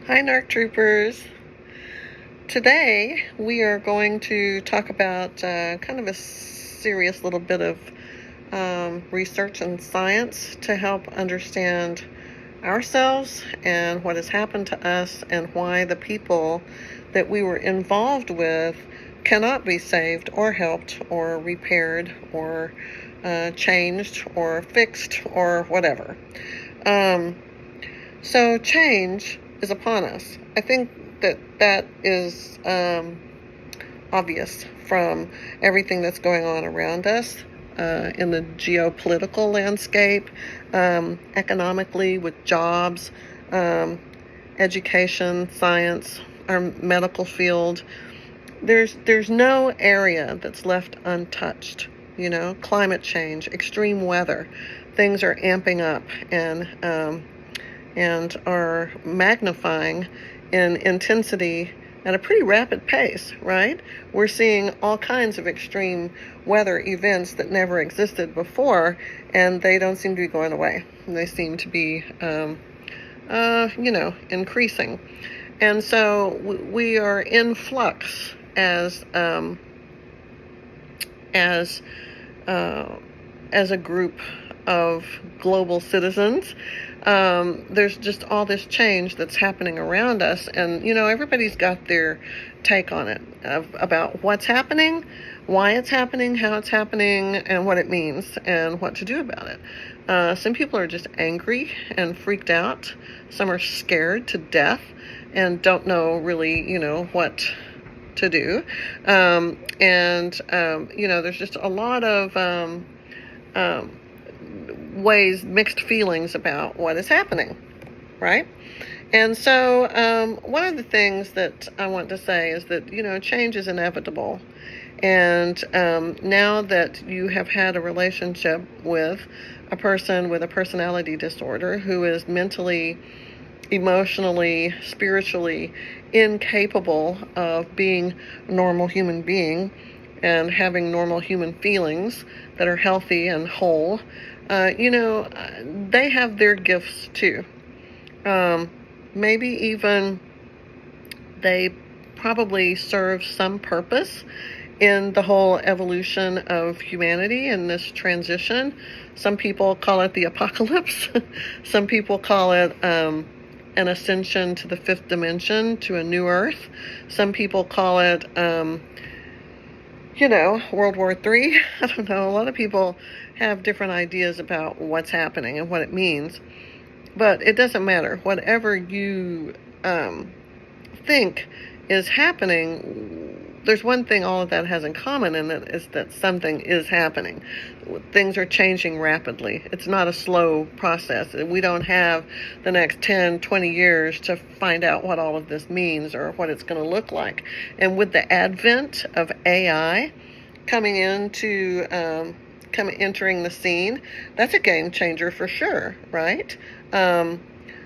Hi, NARC troopers. Today we are going to talk about kind of a serious little bit of research and science to help understand ourselves and what has happened to us and why the people that we were involved with cannot be saved or helped or repaired or changed or fixed or whatever. So change is upon us. I think that is obvious from everything that's going on around us in the geopolitical landscape, economically with jobs, education, science, our medical field. There's no area that's left untouched. Climate change, extreme weather, things are amping up and are magnifying in intensity at a pretty rapid pace, right? We're seeing all kinds of extreme weather events that never existed before, and they don't seem to be going away. They seem to be, increasing. And so we are in flux as a group of global citizens. There's just all this change that's happening around us, and everybody's got their take on it about what's happening, why it's happening, how it's happening, and what it means, and what to do about it. Some people are just angry and freaked out. Some are scared to death and don't know really, what to do. There's just a lot of mixed feelings about what is happening, right? And so one of the things that I want to say is that, change is inevitable. And now that you have had a relationship with a person with a personality disorder who is mentally, emotionally, spiritually incapable of being a normal human being and having normal human feelings that are healthy and whole, they have their gifts too. Maybe even they probably serve some purpose in the whole evolution of humanity and this transition. Some people call it the apocalypse. Some people call it an ascension to the fifth dimension, to a new earth. Some people call it World War III. I don't know. A lot of people have different ideas about what's happening and what it means. But it doesn't matter. Whatever you think is happening, there's one thing all of that has in common, and that is that something is happening. Things are changing rapidly. It's not a slow process. We don't have the next 10, 20 years to find out what all of this means or what it's going to look like. And with the advent of AI entering the scene, that's a game changer for sure, right?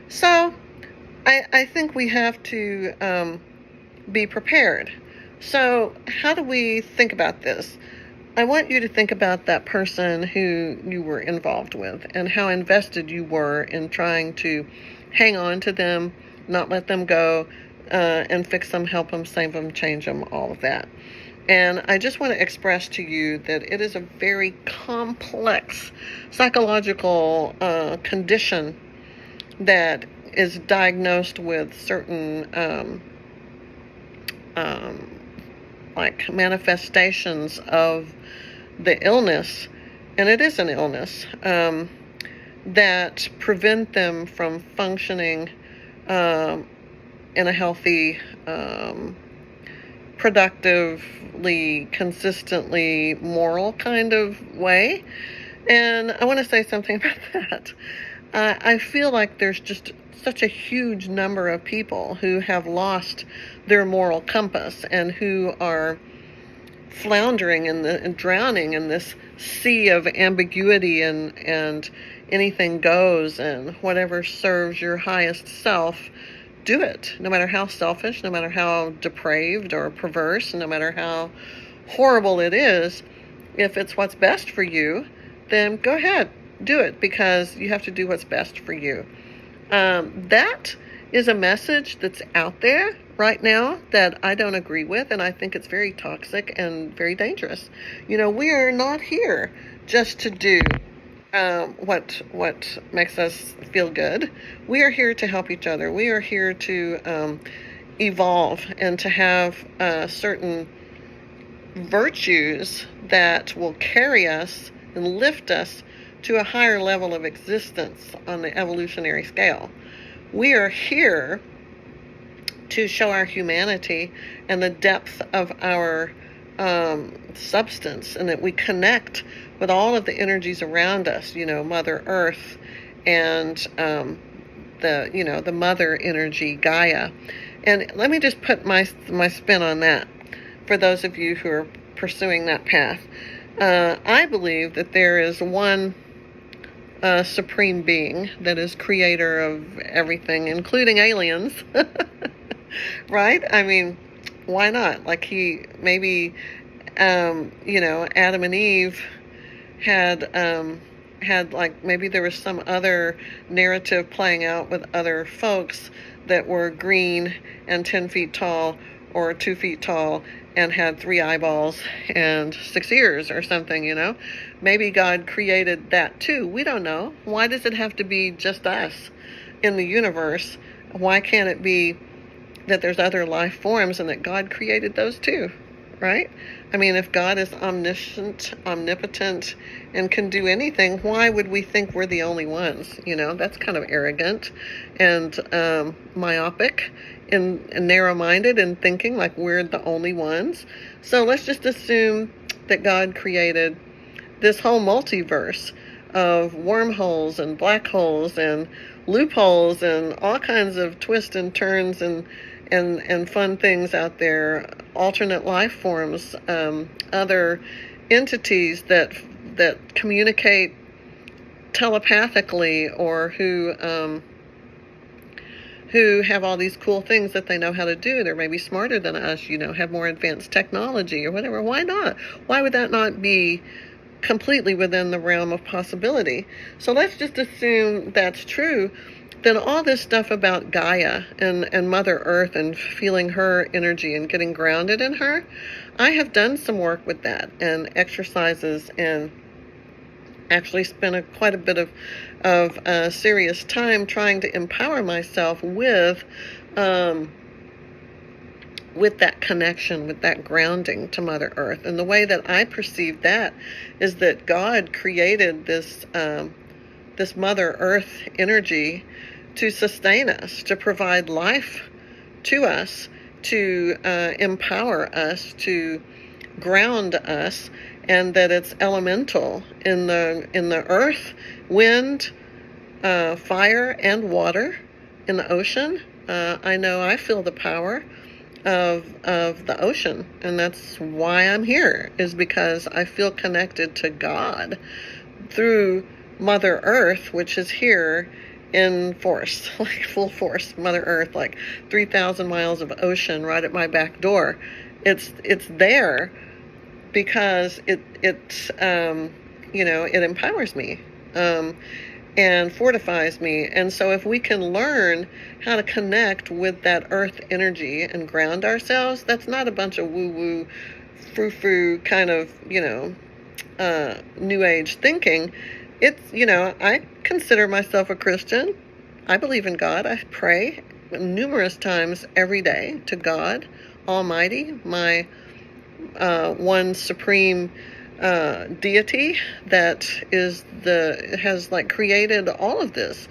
So I think we have to be prepared. So how do we think about this? I want you to think about that person who you were involved with and how invested you were in trying to hang on to them, not let them go, and fix them, help them, save them, change them, all of that. And I just want to express to you that it is a very complex psychological condition that is diagnosed with certain manifestations of the illness, and it is an illness, that prevent them from functioning in a healthy, productively, consistently moral kind of way. And I want to say something about that. I feel like there's just such a huge number of people who have lost their moral compass and who are floundering and drowning in this sea of ambiguity and anything goes, and whatever serves your highest self, do it, no matter how selfish, no matter how depraved or perverse, no matter how horrible it is. If it's what's best for you, then go ahead, do it, because you have to do what's best for you. That is a message that's out there right now that I don't agree with, and I think it's very toxic and very dangerous. We are not here just to do what makes us feel good. We are here to help each other. We are here to evolve and to have certain virtues that will carry us and lift us to a higher level of existence on the evolutionary scale. We are here to show our humanity and the depth of our substance, and that we connect with all of the energies around us, Mother Earth, and the mother energy, Gaia. And let me just put my spin on that for those of you who are pursuing that path. I believe that there is one supreme being that is creator of everything, including aliens. Right? I mean, why not? Like maybe Adam and Eve had like, maybe there was some other narrative playing out with other folks that were green and 10 feet tall or 2 feet tall and had 3 eyeballs and 6 ears or something. Maybe God created that too. We don't know. Why does it have to be just us in the universe? Why can't it be that there's other life forms and that God created those too, right? I mean, if God is omniscient, omnipotent, and can do anything, why would we think we're the only ones? That's kind of arrogant and myopic and narrow-minded and thinking like we're the only ones. So let's just assume that God created this whole multiverse of wormholes and black holes and loopholes and all kinds of twists and turns and fun things out there, alternate life forms, other entities that communicate telepathically, or who have all these cool things that they know how to do. They're maybe smarter than us, have more advanced technology or whatever. Why not? Why would that not be completely within the realm of possibility? So let's just assume that's true. Then all this stuff about Gaia and Mother Earth and feeling her energy and getting grounded in her, I have done some work with that and exercises, and actually spent quite a bit of serious time trying to empower myself with that connection, with that grounding to Mother Earth. And the way that I perceive that is that God created this Mother Earth energy to sustain us, to provide life to us, to empower us, to ground us, and that it's elemental in the earth, wind, fire, and water, in the ocean. I know I feel the power of the ocean, and that's why I'm here, is because I feel connected to God through Mother Earth, which is here in force, like full force. Mother Earth, like 3,000 miles of ocean right at my back door. It's there because it empowers me and fortifies me. And so if we can learn how to connect with that earth energy and ground ourselves, that's not a bunch of woo-woo, frou-frou kind of, new age thinking. It's, I consider myself a Christian. I believe in God. I pray numerous times every day to God Almighty, my one supreme deity that has created all of this.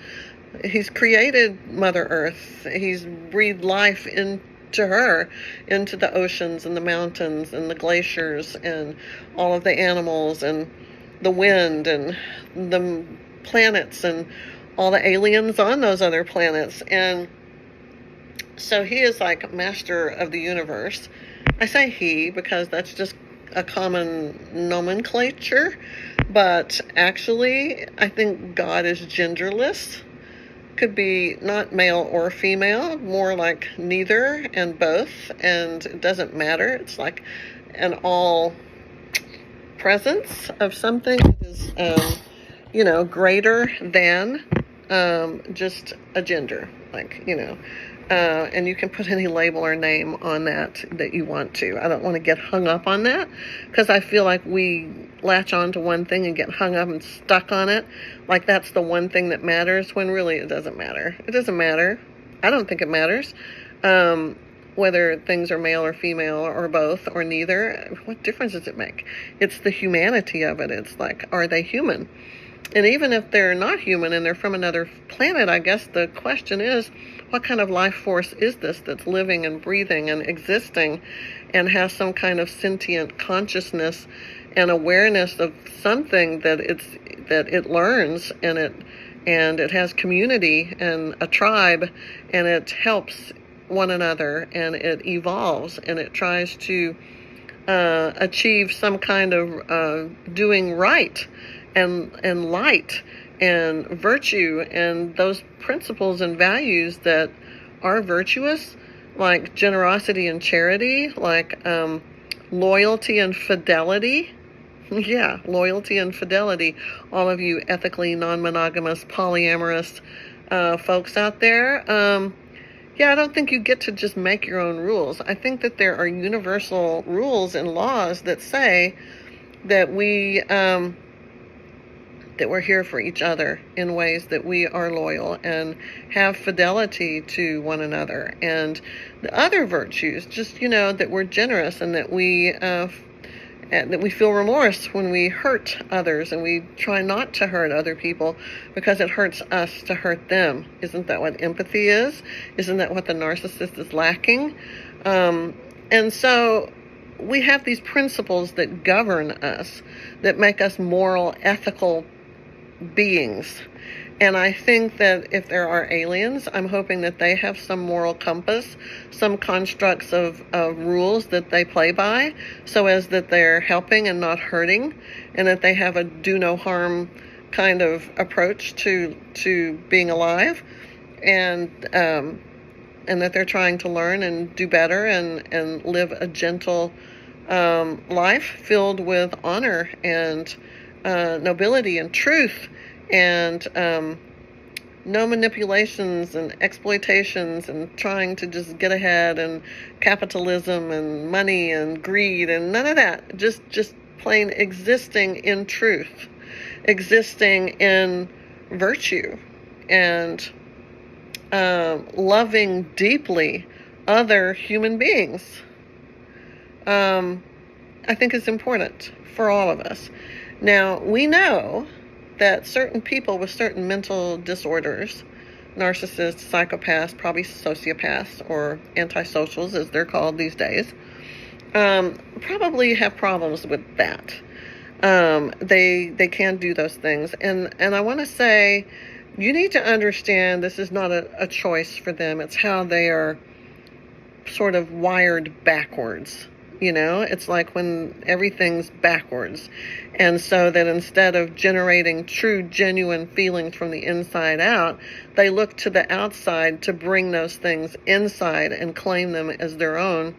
He's created Mother Earth. He's breathed life into her, into the oceans and the mountains and the glaciers and all of the animals and the wind and the planets and all the aliens on those other planets. And so he is like master of the universe. I say he because that's just a common nomenclature, but actually I think God is genderless. Could be not male or female, more like neither and both, and it doesn't matter. It's like an all presence of something that is, greater than just a gender. like, and you can put any label or name on that you want to. I don't want to get hung up on that, because I feel like we latch on to one thing and get hung up and stuck on it, like that's the one thing that matters, when really it doesn't matter. It doesn't matter. I don't think it matters. Whether things are male or female or both or neither, what difference does it make? It's the humanity of it. It's like, are they human? And even if they're not human and they're from another planet, I guess the question is, what kind of life force is this that's living and breathing and existing and has some kind of sentient consciousness and awareness of something that it learns, and it has community and a tribe, and it helps one another, and it evolves, and it tries to achieve some kind of doing right and light and virtue, and those principles and values that are virtuous, like generosity and charity, like loyalty and fidelity. Yeah, loyalty and fidelity. All of you ethically non-monogamous, polyamorous folks out there. Yeah, I don't think you get to just make your own rules. I think that there are universal rules and laws that say that that we're here for each other in ways that we are loyal and have fidelity to one another. And the other virtues, just, that we're generous, and that we feel remorse when we hurt others, and we try not to hurt other people because it hurts us to hurt them. Isn't that what empathy is? Isn't that what the narcissist is lacking? And so we have these principles that govern us, that make us moral, ethical beings. And I think that if there are aliens, I'm hoping that they have some moral compass, some constructs of rules that they play by, so as that they're helping and not hurting, and that they have a do no harm kind of approach to being alive, and that they're trying to learn and do better and live a gentle life filled with honor and nobility and truth, and no manipulations and exploitations and trying to just get ahead, and capitalism and money and greed and none of that. Just plain existing in truth, existing in virtue, and loving deeply other human beings. I think is important for all of us. Now, we know that certain people with certain mental disorders, narcissists, psychopaths, probably sociopaths, or antisocials as they're called these days, probably have problems with that. They can do those things. And I want to say, you need to understand this is not a choice for them. It's how they are sort of wired backwards. It's like when everything's backwards. And so that instead of generating true, genuine feelings from the inside out, they look to the outside to bring those things inside and claim them as their own,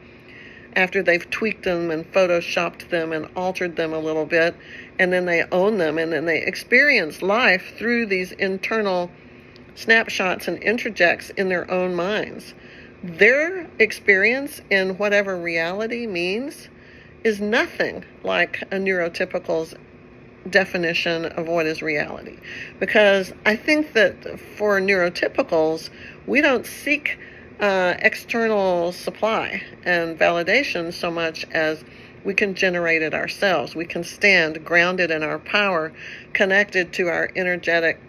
after they've tweaked them and photoshopped them and altered them a little bit, and then they own them, and then they experience life through these internal snapshots and interjects in their own minds. Their experience in whatever reality means is nothing like a neurotypical's definition of what is reality. Because I think that for neurotypicals, we don't seek external supply and validation so much as we can generate it ourselves. We can stand grounded in our power, connected to our energetic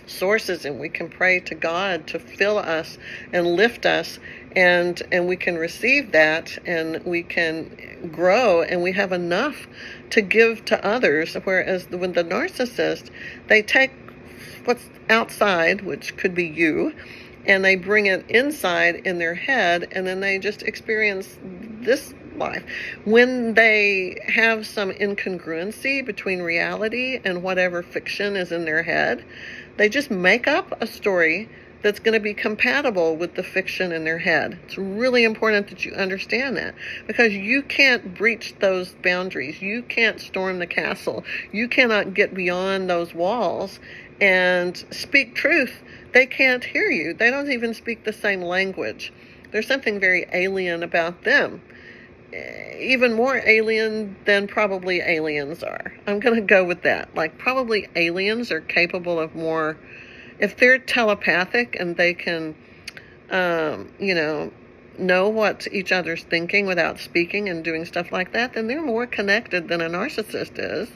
sources, and we can pray to God to fill us and lift us, and we can receive that, and we can grow, and we have enough to give to others. Whereas with the narcissist, they take what's outside, which could be you, and they bring it inside in their head, and then they just experience this life. When they have some incongruency between reality and whatever fiction is in their head, they just make up a story that's going to be compatible with the fiction in their head. It's really important that you understand that, because you can't breach those boundaries. You can't storm the castle. You cannot get beyond those walls and speak truth, they can't hear you. They don't even speak the same language. There's something very alien about them. Even more alien than probably aliens are. I'm going to go with that. Like, probably aliens are capable of more, if they're telepathic and they can, know what each other's thinking without speaking and doing stuff like that, then they're more connected than a narcissist is.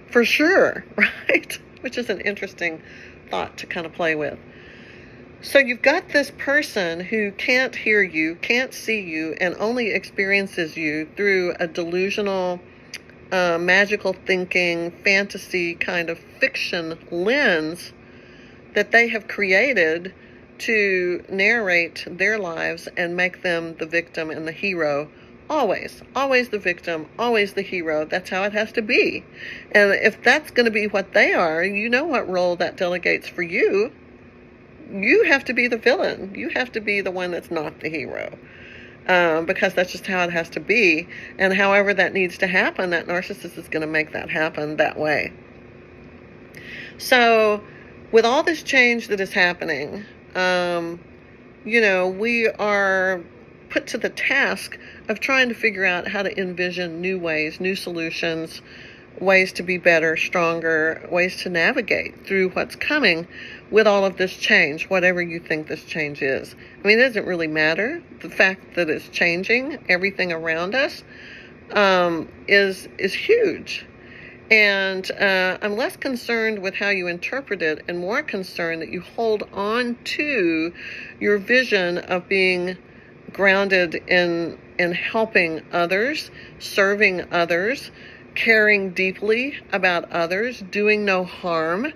For sure, right? Which is an interesting thought to kind of play with. So you've got this person who can't hear you, can't see you, and only experiences you through a delusional, magical thinking, fantasy kind of fiction lens that they have created to narrate their lives and make them the victim and the hero. Always the victim, always the hero. That's how it has to be. And if that's going to be what they are, you know what role that delegates for you. You have to be the villain. You have to be the one that's not the hero. Because that's just how it has to be. And however that needs to happen, that narcissist is going to make that happen that way. So with all this change that is happening, we are put to the task of trying to figure out how to envision new ways, new solutions, ways to be better, stronger, ways to navigate through what's coming with all of this change, whatever you think this change is. I mean, it doesn't really matter. The fact that it's changing everything around us is huge. And I'm less concerned with how you interpret it and more concerned that you hold on to your vision of being grounded in helping others, serving others, caring deeply about others, doing no harm,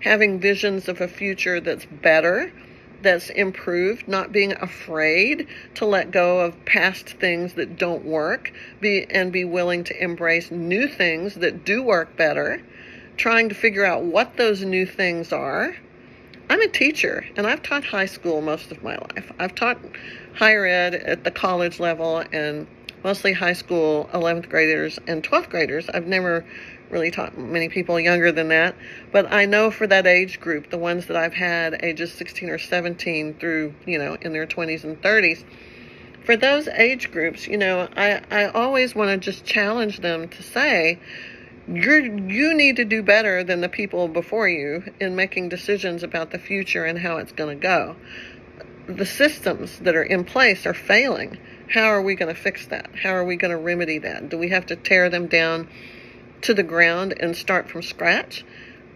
having visions of a future that's better, that's improved, not being afraid to let go of past things that don't work, be willing to embrace new things that do work better, trying to figure out what those new things are. I'm a teacher, and I've taught high school most of my life. I've taught higher ed at the college level and mostly high school 11th graders and 12th graders. I've never really taught many people younger than that, but I know for that age group, the ones that I've had ages 16 or 17 through, in their 20s and 30s, for those age groups, I always want to just challenge them to say, you need to do better than the people before you in making decisions about the future and how it's going to go. The systems that are in place are failing. How are we going to fix that? How are we going to remedy that? Do we have to tear them down to the ground and start from scratch?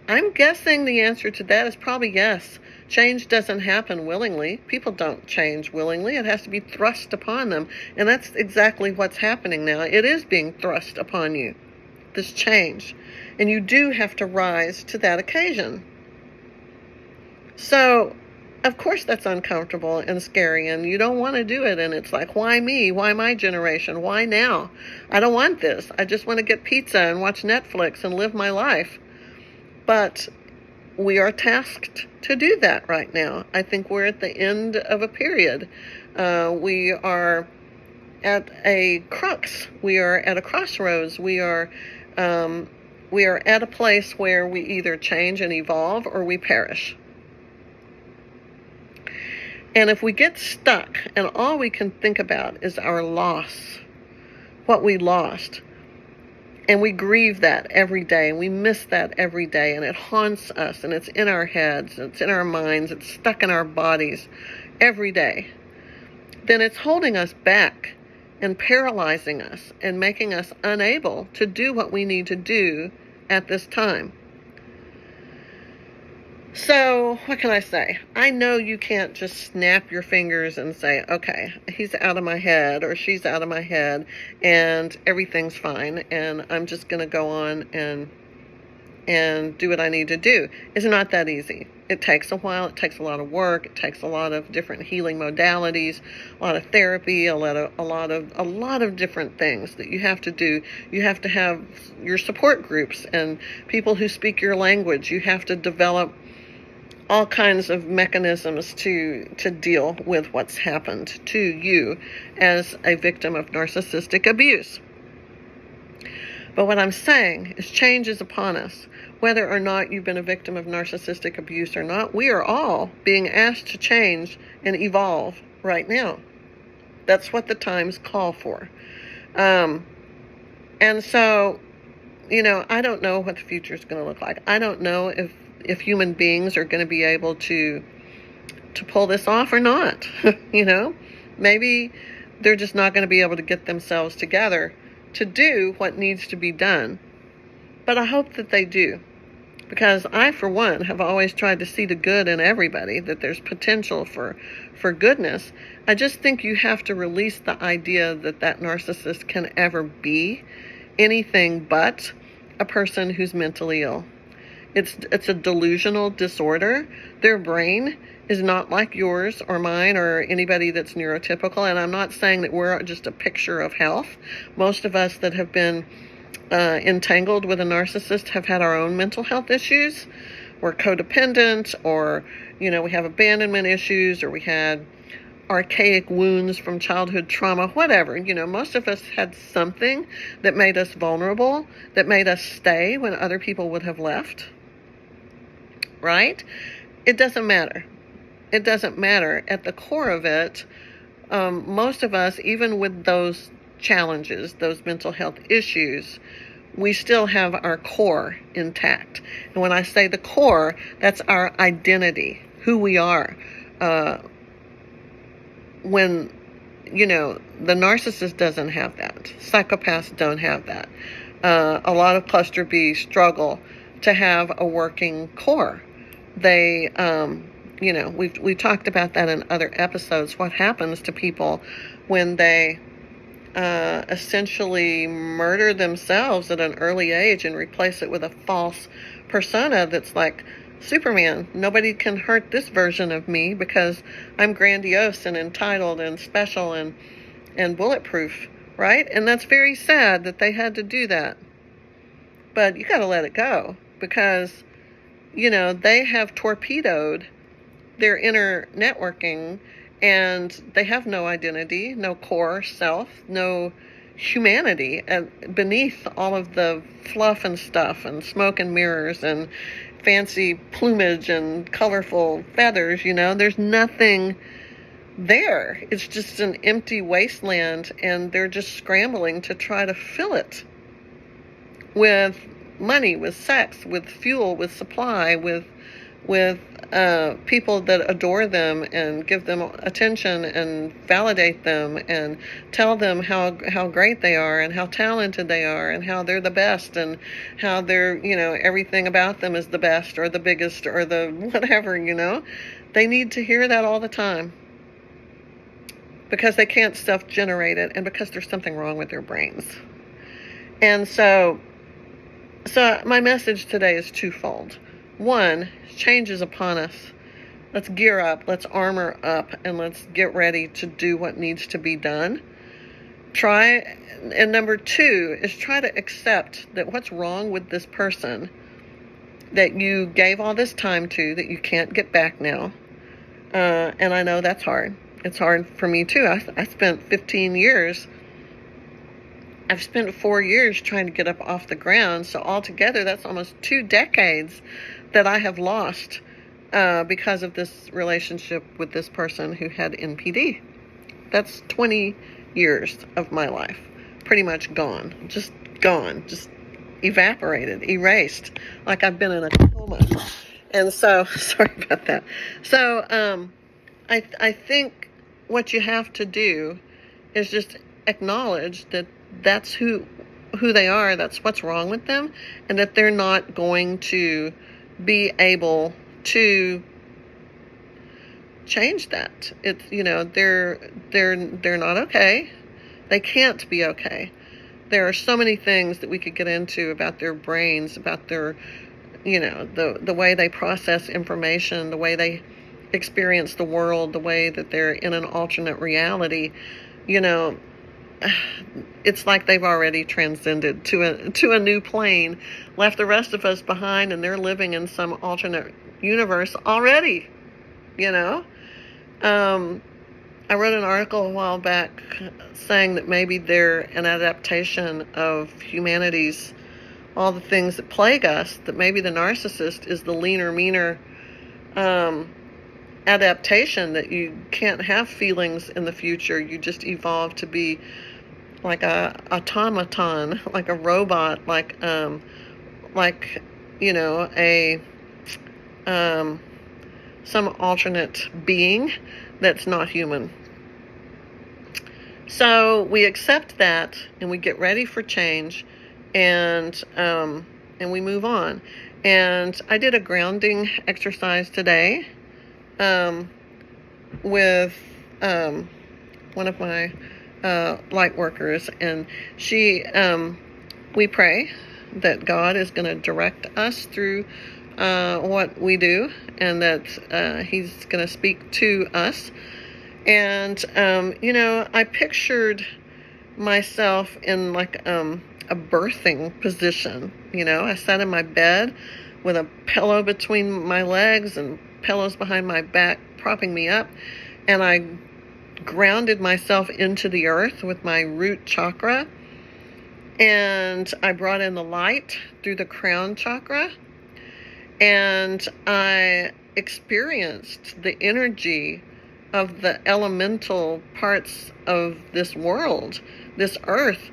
I'm guessing the answer to that is probably yes. Change doesn't happen willingly. People don't change willingly. It has to be thrust upon them. And that's exactly what's happening now. It is being thrust upon you, this change. And you do have to rise to that occasion. So, of course that's uncomfortable and scary, and you don't want to do it, and it's like, why me? Why my generation? Why now? I don't want this. I just want to get pizza and watch Netflix and live my life. But we are tasked to do that right now. I think we're at the end of a period. We are at a crux. We are at a crossroads. We are at a place where we either change and evolve or we perish. And if we get stuck and all we can think about is our loss, what we lost, and we grieve that every day, and we miss that every day, and it haunts us, and it's in our heads, it's in our minds, it's stuck in our bodies every day, then it's holding us back and paralyzing us and making us unable to do what we need to do at this time. So, what can I say? I know you can't just snap your fingers and say, okay, he's out of my head or she's out of my head and everything's fine and I'm just going to go on and do what I need to do. It's not that easy. It takes a while. It takes a lot of work. It takes a lot of different healing modalities, a lot of therapy, a lot of different things that you have to do. You have to have your support groups and people who speak your language. You have to develop all kinds of mechanisms to deal with what's happened to you as a victim of narcissistic abuse. But what I'm saying is change is upon us. Whether or not you've been a victim of narcissistic abuse or not, we are all being asked to change and evolve right now. That's what the times call for. And so, I don't know what the future is going to look like. I don't know if human beings are going to be able to pull this off or not. Maybe they're just not going to be able to get themselves together to do what needs to be done. But I hope that they do, because I, for one, have always tried to see the good in everybody, that there's potential for goodness. I just think you have to release the idea that narcissist can ever be anything but a person who's mentally ill. It's a delusional disorder. Their brain is not like yours or mine or anybody that's neurotypical. And I'm not saying that we're just a picture of health. Most of us that have been entangled with a narcissist have had our own mental health issues. We're codependent, or, we have abandonment issues, or we had archaic wounds from childhood trauma, whatever. Most of us had something that made us vulnerable, that made us stay when other people would have left. Right? It doesn't matter. It doesn't matter. At the core of it, most of us, even with those challenges, those mental health issues, we still have our core intact. And when I say the core, that's our identity, who we are. When, the narcissist doesn't have that. Psychopaths don't have that. A lot of cluster B struggle to have a working core. They, we talked about that in other episodes. What happens to people when they essentially murder themselves at an early age and replace it with a false persona that's like Superman. Nobody can hurt this version of me because I'm grandiose and entitled and special and bulletproof, right? And that's very sad that they had to do that. But you got to let it go, because they have torpedoed their inner networking, and they have no identity, no core self, no humanity beneath all of the fluff and stuff and smoke and mirrors and fancy plumage and colorful feathers. There's nothing there. It's just an empty wasteland, and they're just scrambling to try to fill it with money, with sex, with fuel, with supply, with people that adore them and give them attention and validate them and tell them how great they are and how talented they are and how they're the best and how they're, everything about them is the best or the biggest or the whatever. They need to hear that all the time, because they can't self-generate it, and because there's something wrong with their brains. And so my message today is twofold. One, change is upon us. Let's gear up, let's armor up, and let's get ready to do what needs to be done. And number two is try to accept that what's wrong with this person that you gave all this time to, that you can't get back now. And I know that's hard. It's hard for me too. I spent 15 years. I've spent 4 years trying to get up off the ground. So altogether, that's almost 2 decades that I have lost because of this relationship with this person who had NPD. That's 20 years of my life. Pretty much gone. Just evaporated, erased, like I've been in a coma. And so, sorry about that. So I think what you have to do is just acknowledge that that's who they are, that's what's wrong with them, and that they're not going to be able to change that. It's, they're not okay. They can't be okay. There are so many things that we could get into about their brains, about their, the way they process information, the way they experience the world, the way that they're in an alternate reality. It's like they've already transcended to a new plane, left the rest of us behind, and they're living in some alternate universe already, I wrote an article a while back saying that maybe they're an adaptation of humanity's, all the things that plague us, that maybe the narcissist is the leaner, meaner adaptation, that you can't have feelings in the future. You just evolve to be like a automaton, like a robot, like you know, a some alternate being that's not human. So we accept that, and we get ready for change, and we move on. And I did a grounding exercise today with one of my light workers, and we pray that God is going to direct us through what we do, and that He's going to speak to us. And you know, I pictured myself in like a birthing position. You know, I sat in my bed with a pillow between my legs and pillows behind my back propping me up, and I grounded myself into the earth with my root chakra, and I brought in the light through the crown chakra, and I experienced the energy of the elemental parts of this world, this earth,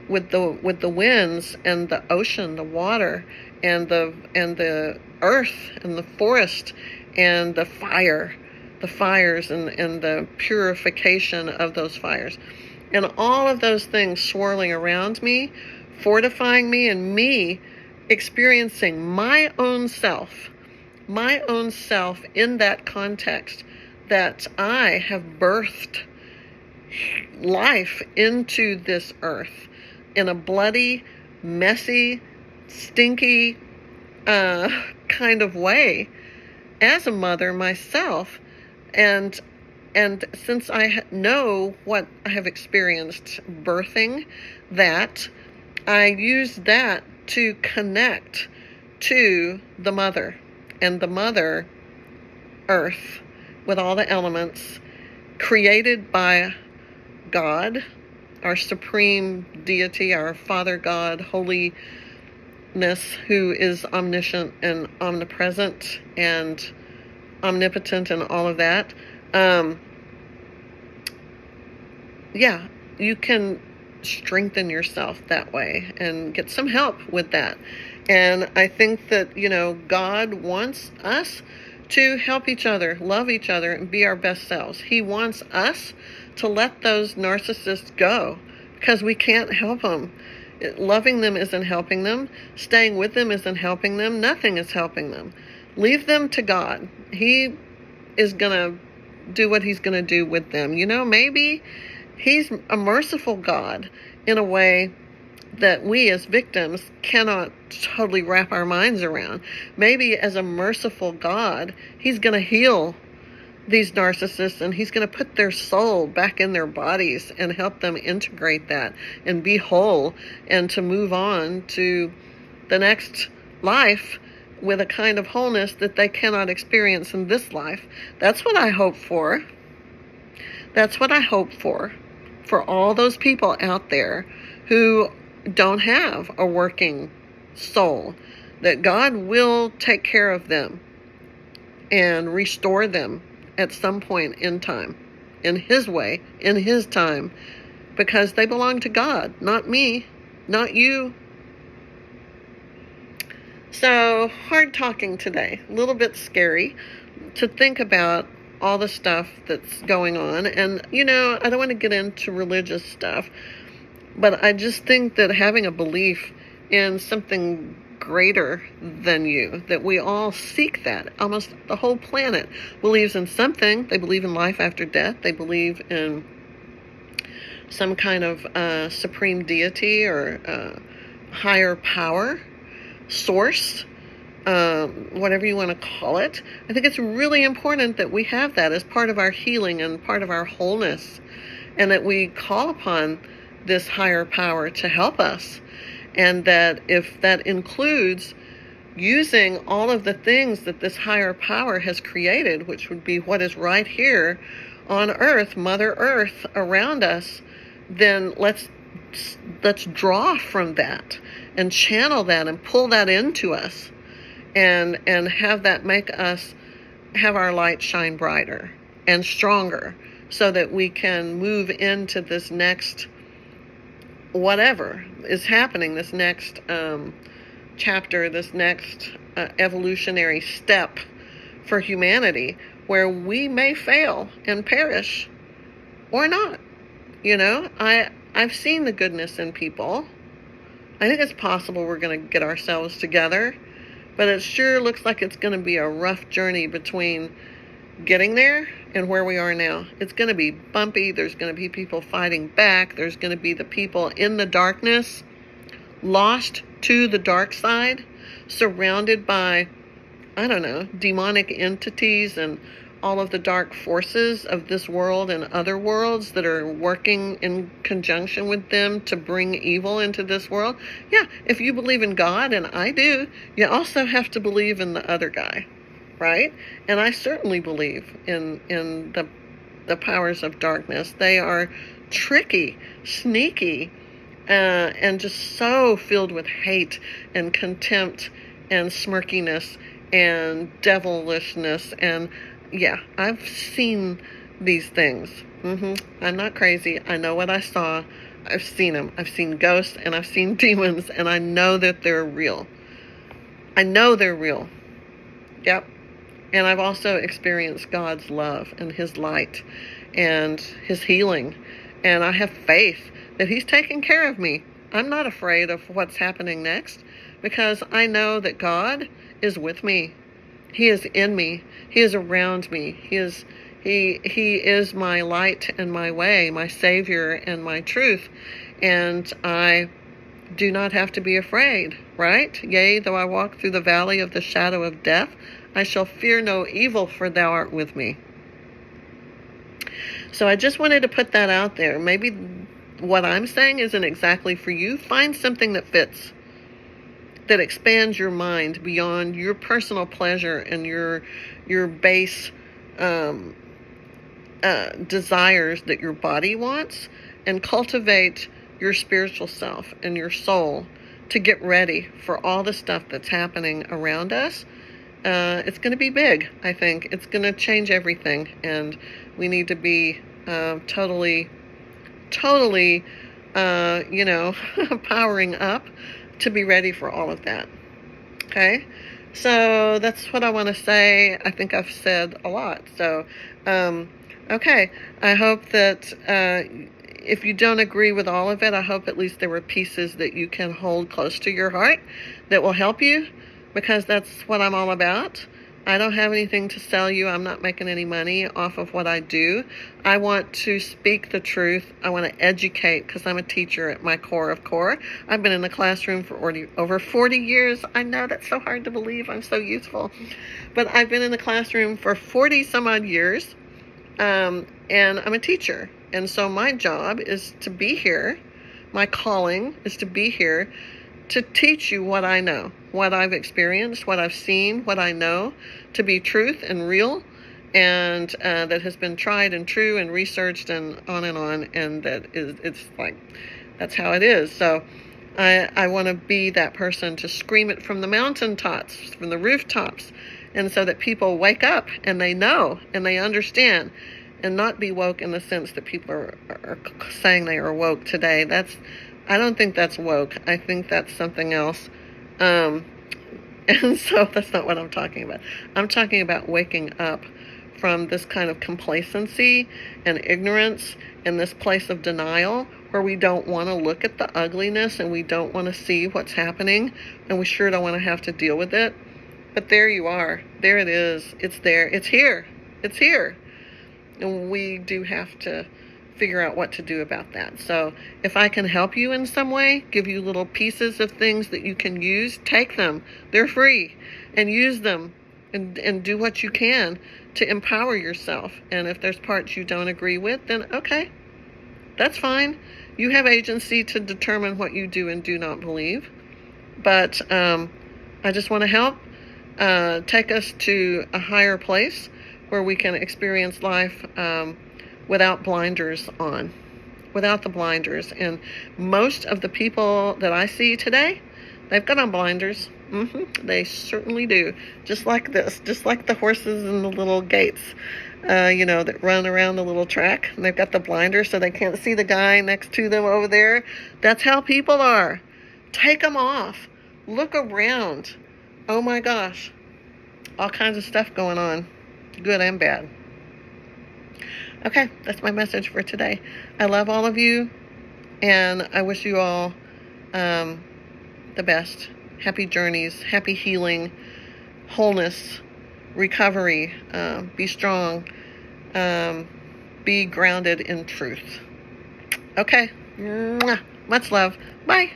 with the winds and the ocean, the water, and the earth and the forest and the fires and the purification of those fires, and all of those things swirling around me, fortifying me, and me experiencing my own self in that context, that I have birthed life into this earth in a bloody, messy, stinky kind of way, as a mother myself. And since I know what I have experienced birthing that, I use that to connect to the mother, and the mother earth, with all the elements created by God, our supreme deity, our Father God, holiness, who is omniscient and omnipresent and omnipotent and all of that. Yeah, you can strengthen yourself that way and get some help with that. And I think that, you know, God wants us to help each other, love each other, and be our best selves. He wants us to let those narcissists go, because we can't help them. Loving them isn't helping them. Staying with them isn't helping them. Nothing is helping them. Leave them to God. He is going to do what He's going to do with them. You know, maybe He's a merciful God in a way that we as victims cannot totally wrap our minds around. Maybe as a merciful God, He's going to heal these narcissists, and He's going to put their soul back in their bodies and help them integrate that and be whole, and to move on to the next life with a kind of wholeness that they cannot experience in this life. That's what I hope for. That's what I hope for all those people out there who don't have a working soul, that God will take care of them and restore them at some point in time, in His way, in His time, because they belong to God, not me, not you. So, hard talking today, a little bit scary to think about all the stuff that's going on. And, you know, I don't want to get into religious stuff, but I just think that having a belief in something greater than you, that we all seek that. Almost the whole planet believes in something. They believe in life after death. They believe in some kind of supreme deity or higher power, source, whatever you want to call it. I think it's really important that we have that as part of our healing and part of our wholeness, and that we call upon this higher power to help us. And that if that includes using all of the things that this higher power has created, which would be what is right here on Earth, Mother Earth around us, then let's draw from that and channel that and pull that into us, and have that make us have our light shine brighter and stronger, so that we can move into this next whatever is happening, this next chapter, this next evolutionary step for humanity, where we may fail and perish or not. I've seen the goodness in people. I think it's possible we're going to get ourselves together, but it sure looks like it's going to be a rough journey between getting there and where we are now. It's going to be bumpy. There's going to be people fighting back. There's going to be the people in the darkness, lost to the dark side, surrounded by, I don't know, demonic entities and all of the dark forces of this world and other worlds that are working in conjunction with them to bring evil into this world. Yeah, if you believe in God, and I do, you also have to believe in the other guy, right? And I certainly believe in the powers of darkness. They are tricky, sneaky, and just so filled with hate and contempt and smirkiness and devilishness. And yeah, I've seen these things. I'm not crazy. I know what I saw. I've seen them. I've seen ghosts and I've seen demons, and I know that they're real. I know they're real. Yep. And I've also experienced God's love and His light and His healing. And I have faith that He's taking care of me. I'm not afraid of what's happening next, because I know that God is with me. He is in me. He is around me. He is my light and my way, my Savior and my truth. And I do not have to be afraid, right? Yea, though I walk through the valley of the shadow of death, I shall fear no evil, for thou art with me. So I just wanted to put that out there. Maybe what I'm saying isn't exactly for you. Find something that fits, that expands your mind beyond your personal pleasure and your base desires that your body wants, and cultivate your spiritual self and your soul to get ready for all the stuff that's happening around us. It's going to be big, I think. It's going to change everything, and we need to be totally, powering up to be ready for all of that. Okay? So that's what I want to say. I think I've said a lot. So, okay. I hope that if you don't agree with all of it, I hope at least there were pieces that you can hold close to your heart that will help you, because that's what I'm all about. I don't have anything to sell you. I'm not making any money off of what I do. I want to speak the truth. I want to educate, because I'm a teacher at my core of core. I've been in the classroom for over 40 years. I know that's so hard to believe. I'm so youthful. But I've been in the classroom for 40 some odd years, and I'm a teacher. And so my job is to be here. My calling is to be here to teach you what I know, what I've experienced, what I've seen, what I know to be truth and real, and that has been tried and true and researched and on, and it's like, that's how it is. So I want to be that person to scream it from the mountaintops, from the rooftops, and so that people wake up and they know and they understand, and not be woke in the sense that people are saying they are woke today. I don't think that's woke. I think that's something else. And so that's not what I'm talking about. I'm talking about waking up from this kind of complacency and ignorance and this place of denial where we don't want to look at the ugliness and we don't want to see what's happening, and we sure don't want to have to deal with it. But there you are. There it is. It's there. It's here. It's here. And we do have to figure out what to do about that. So if I can help you in some way, give you little pieces of things that you can use, take them. They're free, and use them, and do what you can to empower yourself. And if there's parts you don't agree with, then okay, that's fine. You have agency to determine what you do and do not believe. But I just want to help take us to a higher place where we can experience life without blinders on, without the blinders. And most of the people that I see today, they've got on blinders. They certainly do. Just like this, just like the horses in the little gates, that run around the little track. And they've got the blinders so they can't see the guy next to them over there. That's how people are. Take them off. Look around. Oh my gosh. All kinds of stuff going on, good and bad. Okay, that's my message for today. I love all of you, and I wish you all the best. Happy journeys, happy healing, wholeness, recovery. Be strong. Be grounded in truth. Okay. Much love. Bye.